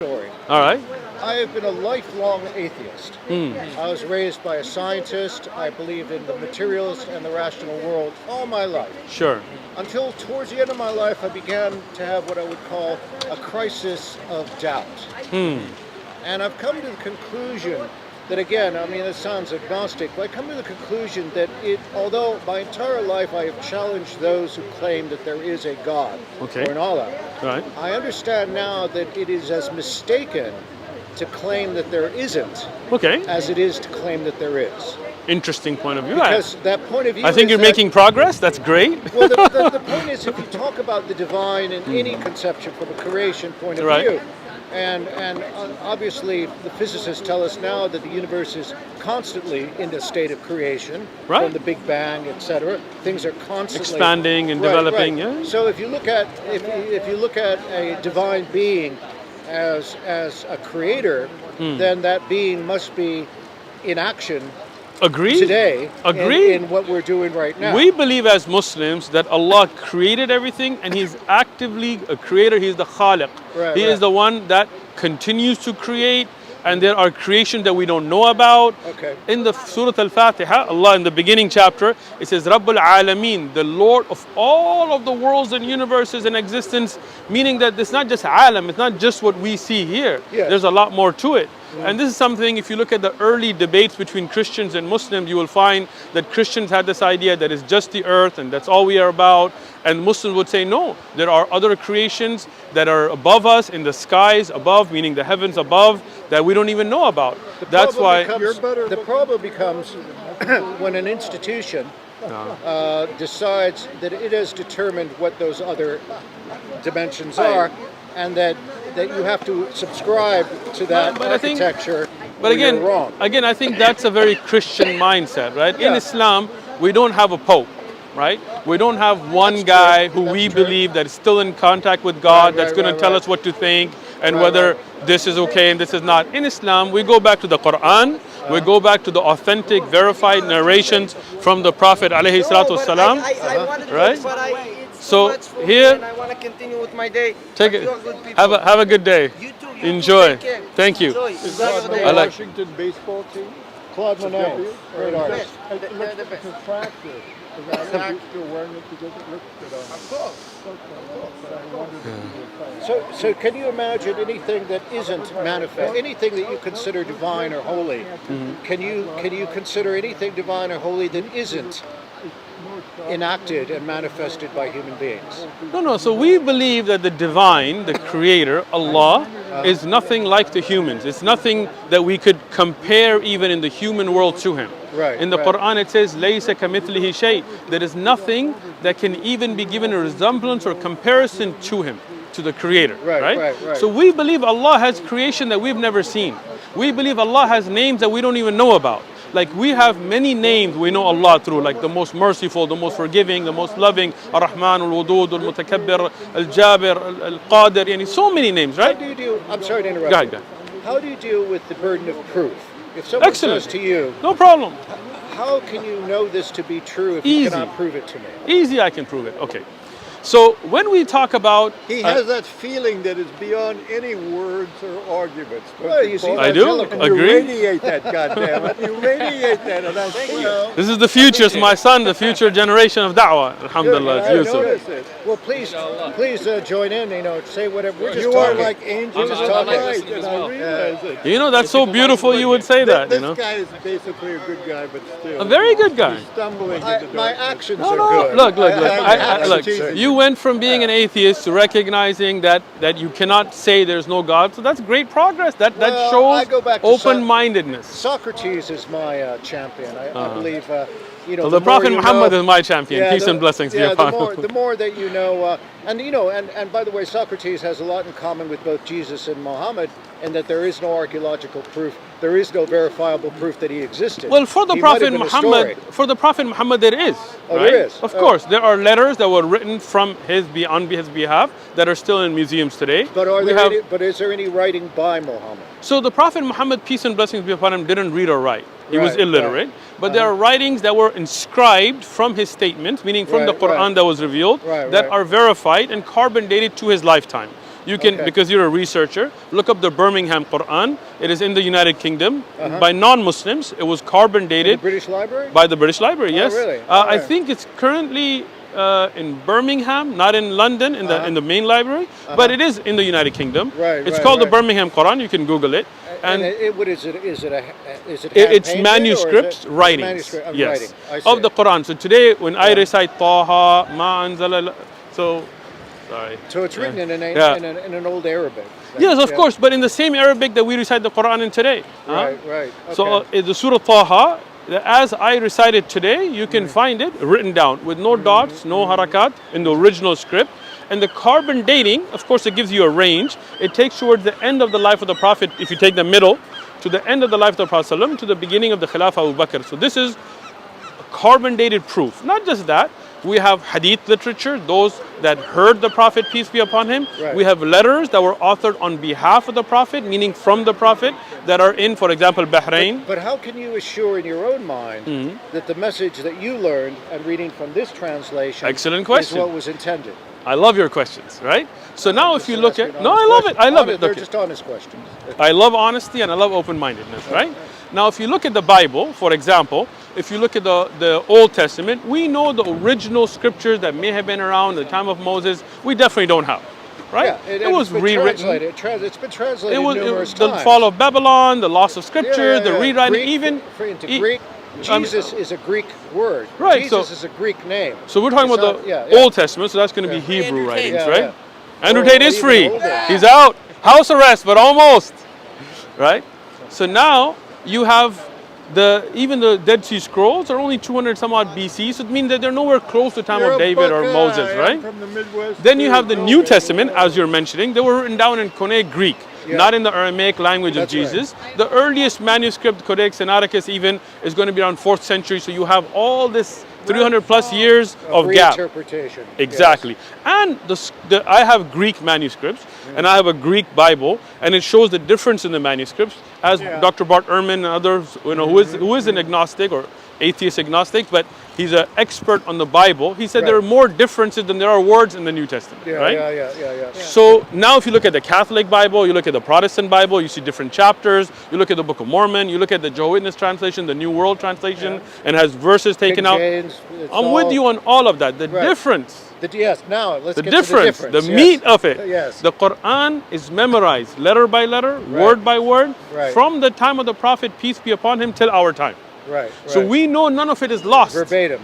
Story. All right. I have been a lifelong atheist. Hmm. I was raised by a scientist. I believed in the materialist and the rational world all my life. Sure. Until towards the end of my life, I began to have what I would call a crisis of doubt. Hmm. And I've come to the conclusion that, again, I mean, it sounds agnostic, but I come to the conclusion that although my entire life I have challenged those who claim that there is a God Okay. or an Allah, Right. I understand now that it is as mistaken to claim that there isn't Okay. as it is to claim that there is. Interesting point of view. Because that point of view I think is you're that- making progress. That's great. Well, the point is, if you talk about the divine in any conception from a creation point of Right. view, and obviously the physicists tell us now that the universe is constantly in a state of creation, Right. from the Big Bang, etc. Things are constantly Expanding and Right, developing. right. Yeah. So if you look at a divine being as a creator, then that being must be in action Agree. today Agree. in what we're doing right now. We believe as Muslims that Allah created everything and He's actively a creator. He's the Khaliq. Right, He right. is the one that continues to create, and there are creations that we don't know about. Okay. In the Surah Al-Fatiha, Allah in the beginning chapter, it says Rabbul Alameen, the Lord of all of the worlds and universes in existence, meaning that it's not just alam, it's not just what we see here. Yes. There's a lot more to it. And this is something, if you look at the early debates between Christians and Muslims, you will find that Christians had this idea that it's just the earth and that's all we are about. And Muslims would say, no, there are other creations that are above us, in the skies above, meaning the heavens above, that we don't even know about. That's why. The problem becomes when an institution decides that it has determined what those other dimensions are, and that you have to subscribe to that But I think- architecture. But or you're again, wrong. I think that's a very Christian mindset, right? In Yeah. Islam, we don't have a pope, right? We don't have one That's guy true. who we That's true. believe that is still in contact with God, Right, that's right, going to right, tell right. us what to think and Right, whether right. this is okay and this is not. In Islam, we go back to the Qur'an, we go back to the authentic, verified narrations from the Prophet alayhi salatu wasalam. I wanted to, Right? but it's So, too much for here- me and I want to continue with my day. Take But it. you are good people. Have a good day. You too. Enjoy. Take care. Thank you. Enjoy. Is Enjoy that your the day. I like- Washington baseball team? Claude Monet, great artist. They're the best. It's attractive. Exactly. Still wearing it because it looks good on Of course. So can you imagine anything that isn't manifest, anything that you consider divine or holy? Can you consider anything divine or holy that isn't enacted and manifested by human beings? No. So we believe that the divine, the creator, Allah, is nothing like the humans. It's nothing that we could compare even in the human world to him. Right, In the right. Quran it says, لَيْسَ كَمِثْلِهِ شَيْءٍ. There is nothing that can even be given a resemblance or comparison to him, to the creator. Right. So we believe Allah has creation that we've never seen. We believe Allah has names that we don't even know about. Like we have many names we know Allah through, like the most merciful, the most forgiving, the most loving, Ar-Rahman, Al-Wadud, Al-Mutakabbir, Al-Jabir, Al-Qadir, yani so many names, How right? do you deal? I'm sorry to interrupt. Go ahead, you. go ahead. How do you deal with the burden of proof? If someone Excellent. says to you, No problem. "How can you know this to be true if Easy. you cannot prove it to me?" Easy, I can prove it. Okay. So when we talk about He has that feeling that is beyond any words or arguments. don't Well, you see, Paul? I that's do. eloquent. You Agree. radiate that, goddammit. You radiate that, and I see it. this is the future, it's my son, the future generation of da'wah. Alhamdulillah, Yeah, I it's Yusuf. noticed it. Well, please join in. Say whatever. We're just You are talking. like angels just of talking. light, and I realize it. You know, that's so beautiful you would say that, This you know. guy is basically a good guy, but still. A very good guy. He's stumbling My into darkness. actions No, are no, good. look. actions Look, are- you went from being an atheist to recognizing that you cannot say there's no God. So that's great progress. That Well, shows I go back to open-mindedness. Socrates is my champion. I believe. So the the Prophet more you Muhammad know- is my champion. Peace and blessings be upon him. the more that you know, and by the way, Socrates has a lot in common with both Jesus and Muhammad, in that there is no archaeological proof, there is no verifiable proof that he existed. Well, for the He might Prophet have been a Muhammad, story. there is. Oh, right? there is. Of Oh. course, there are letters that were written from on his behalf that are still in museums today. But We have- but is there any writing by Muhammad? So the Prophet Muhammad, peace and blessings be upon him, didn't read or write. He was Right, illiterate. right. But there are writings that were inscribed from his statements, meaning from the Right, Quran right. that was revealed, Right, that right. are verified and carbon dated to his lifetime. You can, because you're a researcher, look up the Birmingham Qur'an. It is in the United Kingdom by non-Muslims. It was carbon dated. British Library? By the British Library, yes. Really? I think it's currently in Birmingham, not in London, in the main library, but it is in the United Kingdom. Right, it's right, called the right. Birmingham Quran. You can Google it. And what is it? Is it It's hand-painted, manuscripts, or is it writings. manuscript, Yes, writing. I see. of the Quran. So today, when I recite Taha, Ma anzala, so sorry. So it's written in an old Arabic. Yes, of course, but in the same Arabic that we recite the Quran in today. Right, right. Okay. So the Surah Taha, as I recite it today, you can find it written down with no dots, no harakat in the original script. And the carbon dating, of course, it gives you a range. It takes towards the end of the life of the Prophet, if you take the middle, to the end of the life of the Prophet ﷺ, to the beginning of the Khilafah of Abu Bakr. So this is carbon dated proof. Not just that, we have hadith literature, those that heard the Prophet, peace be upon him. Right. We have letters that were authored on behalf of the Prophet, meaning from the Prophet, that are in, for example, Bahrain. But how can you assure in your own mind that the message that you learned and reading from this translation Excellent question. is what was intended? I love your questions, right? So now if you look at, Asking no, I honest love it, I love questions. it. They're Look, just honest questions. I love honesty and I love open-mindedness, right? Now, if you look at the Bible, for example, if you look at the Old Testament, we know the original scriptures that may have been around the time of Moses, we definitely don't have, right? Yeah, it was rewritten. It's been translated It was numerous the times. fall of Babylon, the loss of scripture, the rewriting, Greek, even into Greek. Jesus is a Greek word. Right, Jesus so- is a Greek name. So we're talking It's about not- the Old Testament, so that's going to be Hebrew Andrew Tate. writings, Yeah, right? yeah. Andrew Or Tate is even free. older. He's out. House arrest, but almost. Right? So now you have even the Dead Sea Scrolls are only 200 some odd BC, so it means that they're nowhere close to the time You're of a David or Buckeye. Moses, I'm right? from the Midwest. Then you too. have the New Testament, as you're mentioning. They were written down in Koine Greek, Yeah. not in the Aramaic language That's of right. Jesus. The earliest manuscript, Codex Sinaiticus, even, is going to be around 4th century. So you have all this 300 plus years of gap. Reinterpretation. Exactly. And I have Greek manuscripts, and I have a Greek Bible, and it shows the difference in the manuscripts, as Dr. Bart Ehrman and others, who is an agnostic or atheist agnostic, but he's an expert on the Bible. He said there are more differences than there are words in the New Testament, Yeah, right? yeah. So now if you look at the Catholic Bible, you look at the Protestant Bible, you see different chapters, you look at the Book of Mormon, you look at the Jehovah's Witness translation, the New World translation, and has verses taken King out. James, it's I'm with all- you on all of that. The Right. difference, Yes, now let's the get difference, to the difference. the meat of it. Yes. The Quran is memorized letter by letter, word by word, Right. from the time of the Prophet, peace be upon him, till our time. Right. So we know none of it is lost. Verbatim.